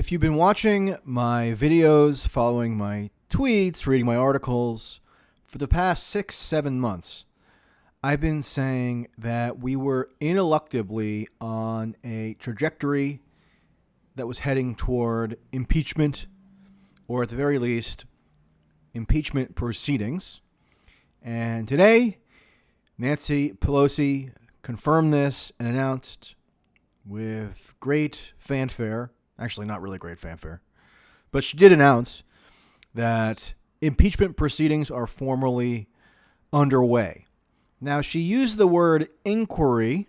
If you've been watching my videos, following my tweets, reading my articles, for the past 6-7 months, I've been saying that we were ineluctably on a trajectory that was heading toward impeachment, or at the very least, impeachment proceedings. And today, Nancy Pelosi confirmed this and announced with great fanfare, actually not really great fanfare, but she did announce that impeachment proceedings are formally underway. Now, she used the word inquiry,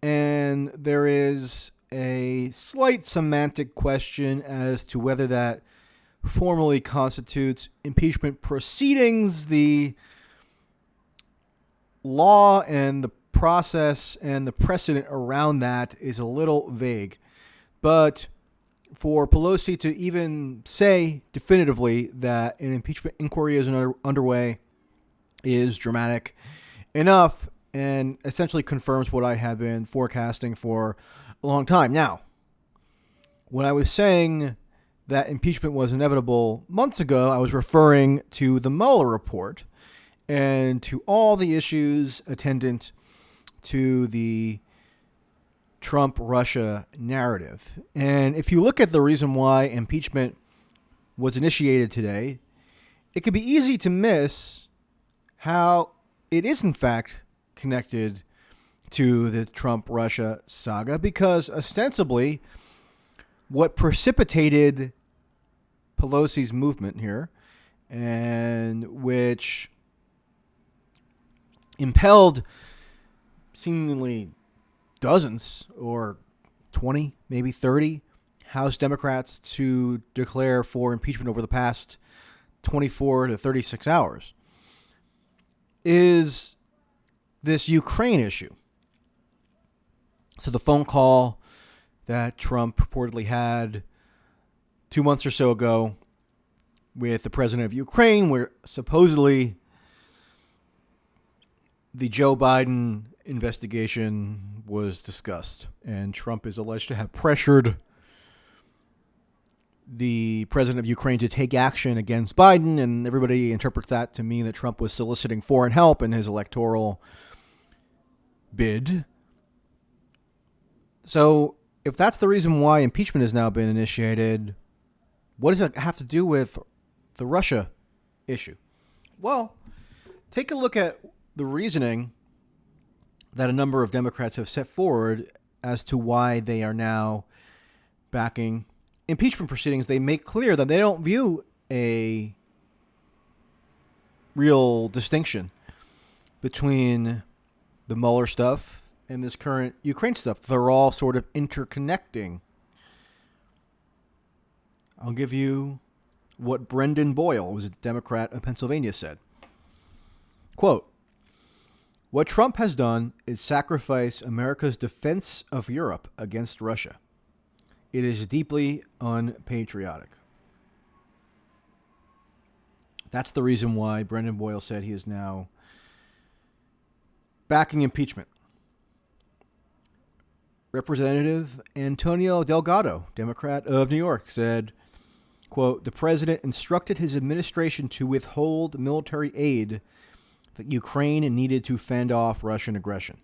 and there is a slight semantic question as to whether that formally constitutes impeachment proceedings. The law and the process and the precedent around that is a little vague. But for Pelosi to even say definitively that an impeachment inquiry is underway is dramatic enough and essentially confirms what I have been forecasting for a long time. Now, when I was saying that impeachment was inevitable months ago, I was referring to the Mueller report and to all the issues attendant to the Trump-Russia narrative. And if you look at the reason why impeachment was initiated today, it could be easy to miss how it is in fact connected to the Trump-Russia saga, because ostensibly what precipitated Pelosi's movement here, and which impelled seemingly dozens or 20, maybe 30 House Democrats to declare for impeachment over the past 24 to 36 hours, is this Ukraine issue. So the phone call that Trump purportedly had 2 months or so ago with the president of Ukraine, where supposedly the Joe Biden investigation was discussed, and Trump is alleged to have pressured the president of Ukraine to take action against Biden, and everybody interprets that to mean that Trump was soliciting foreign help in his electoral bid. So if that's the reason why impeachment has now been initiated, what does it have to do with the Russia issue? Well, take a look at the reasoning that a number of Democrats have set forward as to why they are now backing impeachment proceedings. They make clear that they don't view a real distinction between the Mueller stuff and this current Ukraine stuff. They're all sort of interconnecting. I'll give you what Brendan Boyle, who was a Democrat of Pennsylvania, said. Quote, "What Trump has done is sacrifice America's defense of Europe against Russia. It is deeply unpatriotic." That's the reason why Brendan Boyle said he is now backing impeachment. Representative Antonio Delgado, Democrat of New York, said, quote, "The president instructed his administration to withhold military aid that Ukraine needed to fend off Russian aggression,"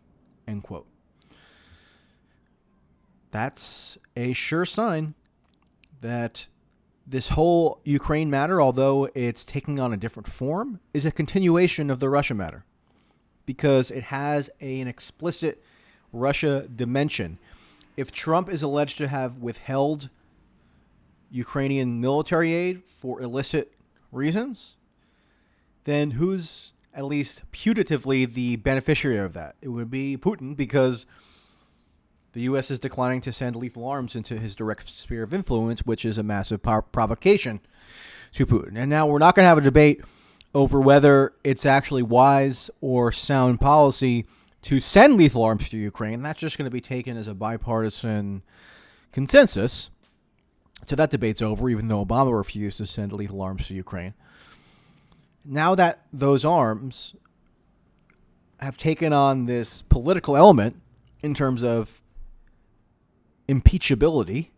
end quote. That's a sure sign that this whole Ukraine matter, although it's taking on a different form, is a continuation of the Russia matter, because it has an explicit Russia dimension. If Trump is alleged to have withheld Ukrainian military aid for illicit reasons, then who's at least putatively the beneficiary of that? It would be Putin, because the U.S. is declining to send lethal arms into his direct sphere of influence, which is a massive provocation to Putin. And now we're not going to have a debate over whether it's actually wise or sound policy to send lethal arms to Ukraine. That's just going to be taken as a bipartisan consensus. So that debate's over, even though Obama refused to send lethal arms to Ukraine. Now that those arms have taken on this political element in terms of impeachability,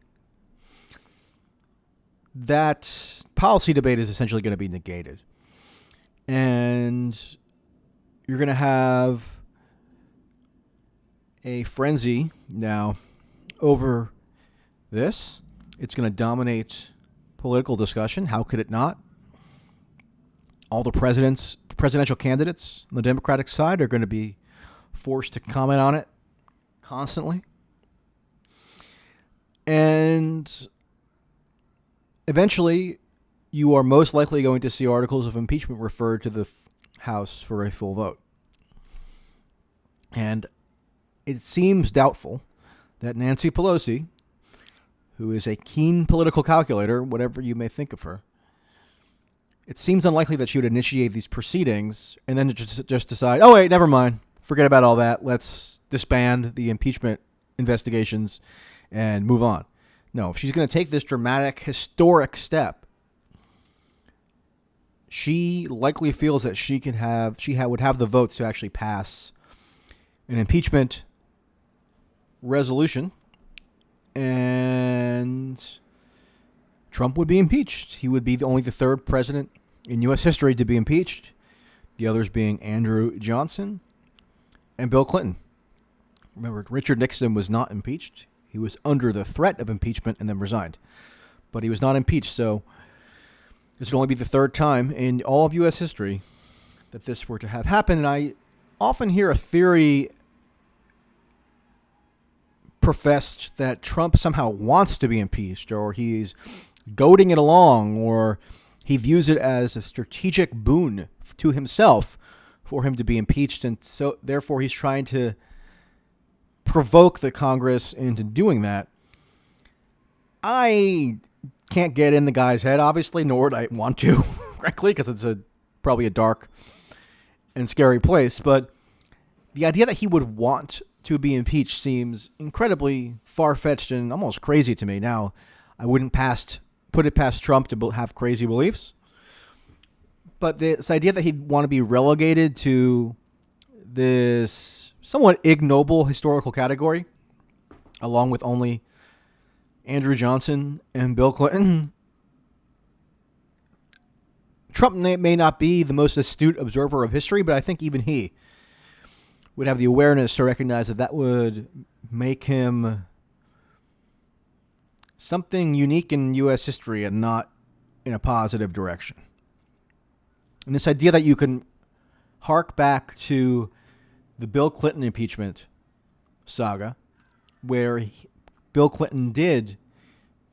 that policy debate is essentially going to be negated. And you're going to have a frenzy now over this. It's going to dominate political discussion. How could it not? All the presidential candidates on the Democratic side are going to be forced to comment on it constantly. And eventually, you are most likely going to see articles of impeachment referred to the House for a full vote. And it seems doubtful that Nancy Pelosi, who is a keen political calculator, whatever you may think of her, it seems unlikely that she would initiate these proceedings and then just decide, oh, wait, never mind. Forget about all that. Let's disband the impeachment investigations and move on. No, if she's going to take this dramatic, historic step, she likely feels that would have the votes to actually pass an impeachment resolution, and Trump would be impeached. He would be only the third president in U.S. history to be impeached, the others being Andrew Johnson and Bill Clinton. Remember, Richard Nixon was not impeached. He was under the threat of impeachment and then resigned. But he was not impeached, so this would only be the third time in all of U.S. history that this were to have happened. And I often hear a theory professed that Trump somehow wants to be impeached, or he's goading it along, or he views it as a strategic boon to himself for him to be impeached, and so therefore he's trying to provoke the Congress into doing that. I can't get in the guy's head, obviously, nor would I want to, frankly, because it's probably a dark and scary place. But the idea that he would want to be impeached seems incredibly far-fetched and almost crazy to me. Now, I wouldn't put it past Trump to have crazy beliefs, but this idea that he'd want to be relegated to this somewhat ignoble historical category, along with only Andrew Johnson and Bill Clinton. Trump may not be the most astute observer of history, but I think even he would have the awareness to recognize that would make him something unique in U.S. history and not in a positive direction. And this idea that you can hark back to the Bill Clinton impeachment saga, where Bill Clinton did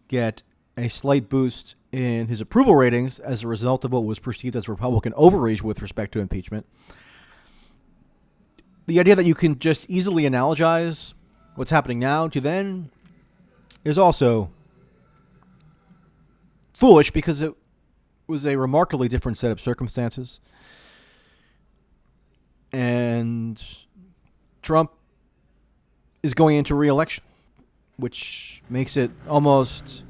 get a slight boost in his approval ratings as a result of what was perceived as Republican overreach with respect to impeachment. The idea that you can just easily analogize what's happening now to then is also foolish, because it was a remarkably different set of circumstances. And Trump is going into re-election, which makes it almost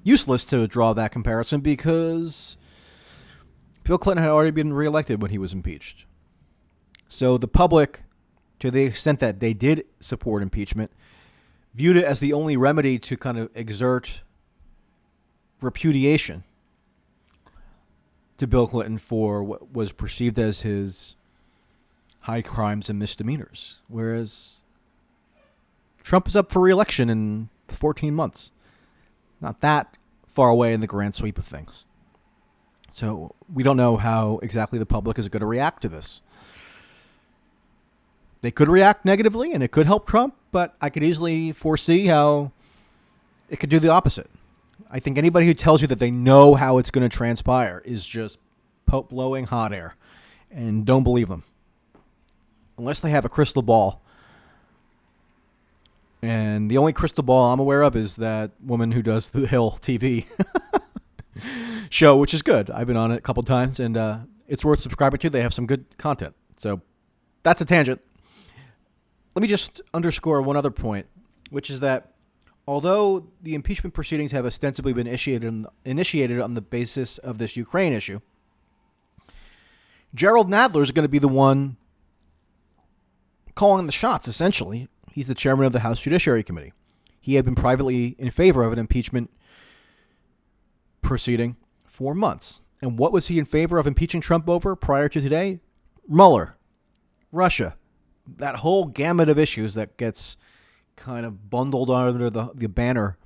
useless to draw that comparison, because Bill Clinton had already been re-elected when he was impeached. So the public, to the extent that they did support impeachment, viewed it as the only remedy to kind of exert repudiation to Bill Clinton for what was perceived as his high crimes and misdemeanors, whereas Trump is up for re-election in 14 months. Not that far away in the grand sweep of things. So we don't know how exactly the public is going to react to this. They could react negatively, and it could help Trump, but I could easily foresee how it could do the opposite. I think anybody who tells you that they know how it's going to transpire is just blowing hot air, and don't believe them. Unless they have a crystal ball. And the only crystal ball I'm aware of is that woman who does the Hill TV show, which is good. I've been on it a couple times, and it's worth subscribing to. They have some good content. So that's a tangent. Let me just underscore one other point, which is that although the impeachment proceedings have ostensibly been initiated on the basis of this Ukraine issue, Gerald Nadler is going to be the one calling the shots, essentially. He's the chairman of the House Judiciary Committee. He had been privately in favor of an impeachment proceeding for months. And what was he in favor of impeaching Trump over prior to today? Mueller, Russia, that whole gamut of issues that gets kind of bundled under the banner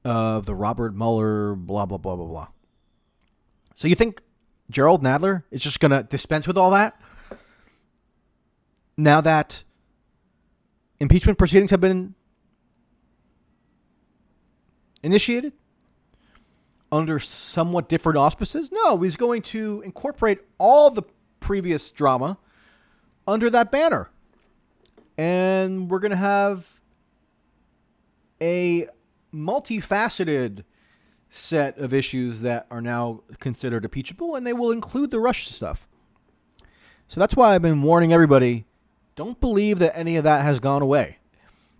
of the Robert Mueller, blah, blah, blah, blah, blah. So you think Gerald Nadler is just going to dispense with all that? Now that impeachment proceedings have been initiated under somewhat different auspices? No, he's going to incorporate all the previous drama under that banner. And we're going to have a multifaceted set of issues that are now considered impeachable, and they will include the Russia stuff. So that's why I've been warning everybody, don't believe that any of that has gone away.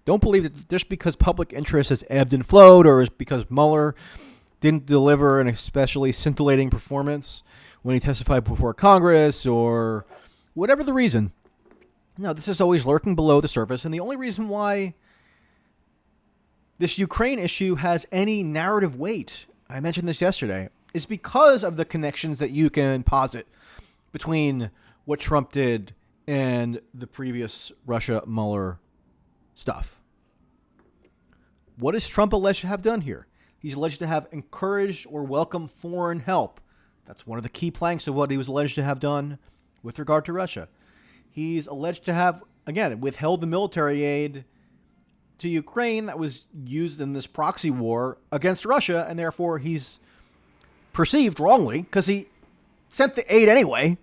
Don't believe that just because public interest has ebbed and flowed, or because Mueller didn't deliver an especially scintillating performance when he testified before Congress, or whatever the reason. No, this is always lurking below the surface, and the only reason why this Ukraine issue has any narrative weight, I mentioned this yesterday, is because of the connections that you can posit between what Trump did and the previous Russia-Mueller stuff. What is Trump alleged to have done here? He's alleged to have encouraged or welcomed foreign help. That's one of the key planks of what he was alleged to have done with regard to Russia. He's alleged to have, again, withheld the military aid to Ukraine that was used in this proxy war against Russia, and therefore he's perceived wrongly, because he sent the aid anyway,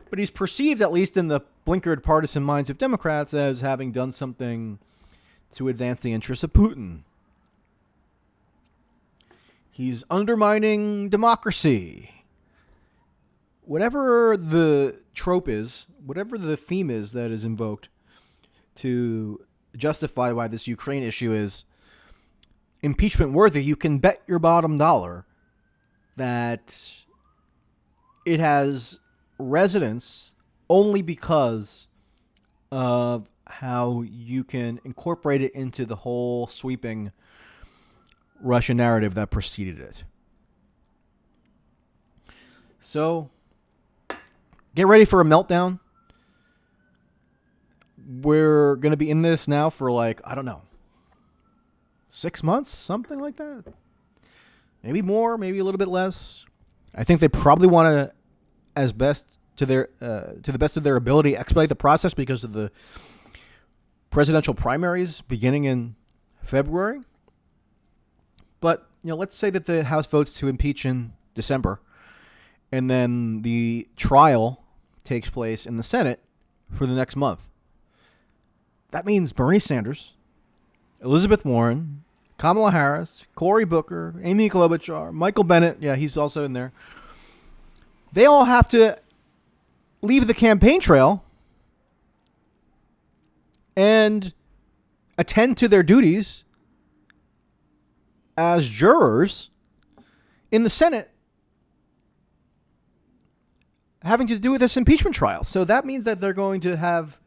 but he's perceived, at least in the blinkered partisan minds of Democrats, as having done something to advance the interests of Putin. He's undermining democracy. Whatever the trope is, whatever the theme is that is invoked to justify why this Ukraine issue is impeachment worthy, you can bet your bottom dollar that it has resonance only because of how you can incorporate it into the whole sweeping Russian narrative that preceded it. So, get ready for a meltdown. We're going to be in this now for 6 months, something like that. Maybe more, maybe a little bit less. I think they probably want to, as best to the best of their ability, expedite the process because of the presidential primaries beginning in February. But, let's say that the House votes to impeach in December, and then the trial takes place in the Senate for the next month. That means Bernie Sanders, Elizabeth Warren, Kamala Harris, Cory Booker, Amy Klobuchar, Michael Bennet, yeah, he's also in there. They all have to leave the campaign trail and attend to their duties as jurors in the Senate having to do with this impeachment trial. So that means that they're going to have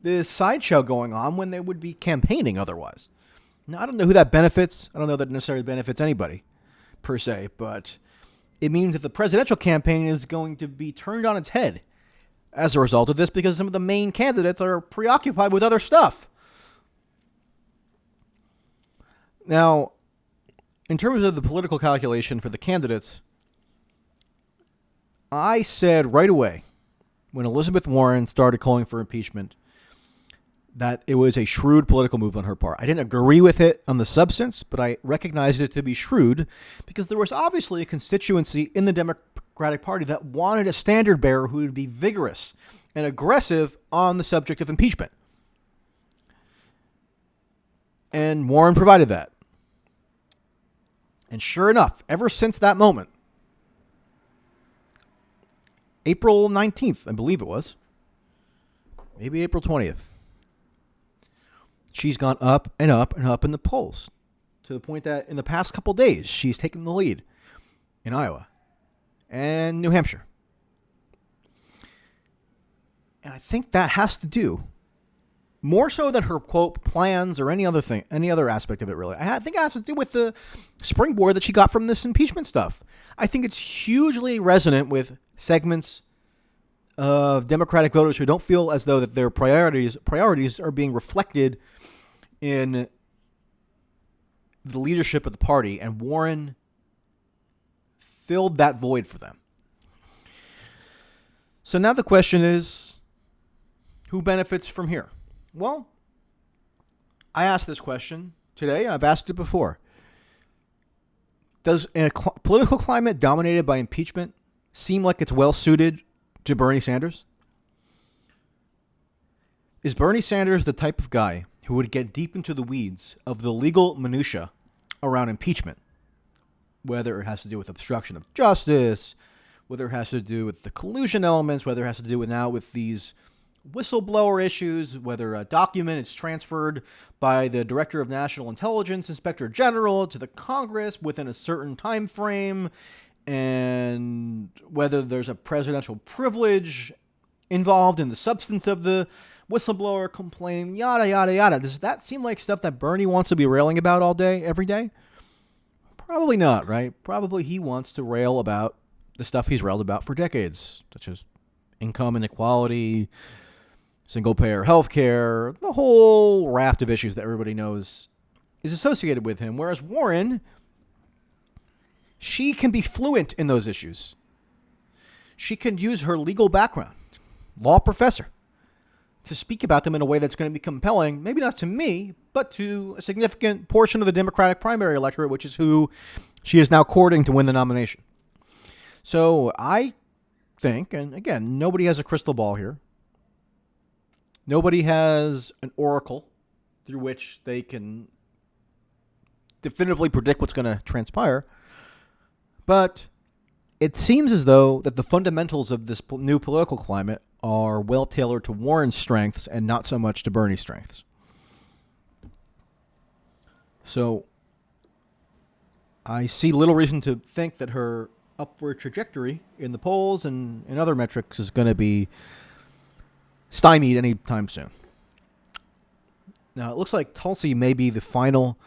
this sideshow going on when they would be campaigning otherwise. Now, I don't know who that benefits. I don't know that necessarily benefits anybody, per se, but it means that the presidential campaign is going to be turned on its head as a result of this, because some of the main candidates are preoccupied with other stuff. Now, in terms of the political calculation for the candidates, I said right away when Elizabeth Warren started calling for impeachment that it was a shrewd political move on her part. I didn't agree with it on the substance, but I recognized it to be shrewd because there was obviously a constituency in the Democratic Party that wanted a standard bearer who would be vigorous and aggressive on the subject of impeachment. And Warren provided that. And sure enough, ever since that moment, April 19th, I believe it was, maybe April 20th, she's gone up and up and up in the polls to the point that in the past couple days, she's taken the lead in Iowa and New Hampshire. And I think that has to do more so than her, quote, plans or any other thing, any other aspect of it, really. I think it has to do with the springboard that she got from this impeachment stuff. I think it's hugely resonant with segments of Democratic voters who don't feel as though that their priorities are being reflected in the leadership of the party, and Warren filled that void for them. So now the question is, who benefits from here? Well, I asked this question today, and I've asked it before. Does a political climate dominated by impeachment seem like it's well suited to Bernie Sanders? Is Bernie Sanders the type of guy who would get deep into the weeds of the legal minutia around impeachment, whether it has to do with obstruction of justice, whether it has to do with the collusion elements, whether it has to do with these whistleblower issues, whether a document is transferred by the Director of National Intelligence, Inspector General, to the Congress within a certain time frame, and whether there's a presidential privilege involved in the substance of the whistleblower complaint, yada, yada, yada. Does that seem like stuff that Bernie wants to be railing about all day, every day? Probably not, right? Probably he wants to rail about the stuff he's railed about for decades, such as income inequality, single-payer health care, the whole raft of issues that everybody knows is associated with him. Whereas Warren, she can be fluent in those issues. She can use her legal background, law professor, to speak about them in a way that's going to be compelling, maybe not to me, but to a significant portion of the Democratic primary electorate, which is who she is now courting to win the nomination. So I think, and again, nobody has a crystal ball here. Nobody has an oracle through which they can definitively predict what's going to transpire. But it seems as though that the fundamentals of this new political climate are well tailored to Warren's strengths and not so much to Bernie's strengths. So I see little reason to think that her upward trajectory in the polls and in other metrics is going to be stymied anytime soon. Now, it looks like Tulsi may be the final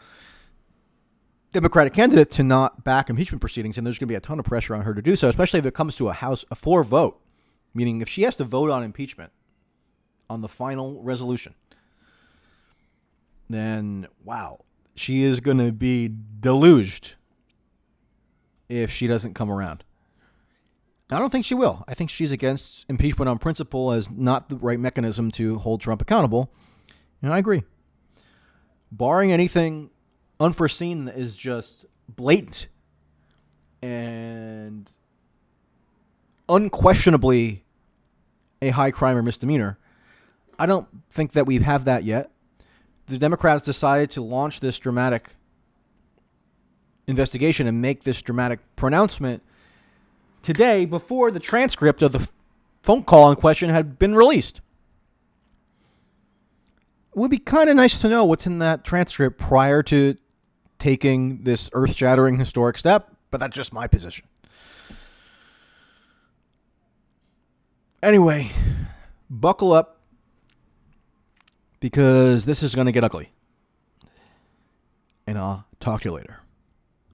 Democratic candidate to not back impeachment proceedings, and there's going to be a ton of pressure on her to do so, especially if it comes to a floor vote, meaning if she has to vote on impeachment on the final resolution, then, wow, she is going to be deluged if she doesn't come around. I don't think she will. I think she's against impeachment on principle as not the right mechanism to hold Trump accountable. And I agree. Barring anything unforeseen that is just blatant and unquestionably a high crime or misdemeanor, I don't think that we have that yet. The Democrats decided to launch this dramatic investigation and make this dramatic pronouncement today before the transcript of the phone call in question had been released. It would be kind of nice to know what's in that transcript prior to taking this earth-shattering historic step, but that's just my position. Anyway, buckle up because this is going to get ugly. And I'll talk to you later.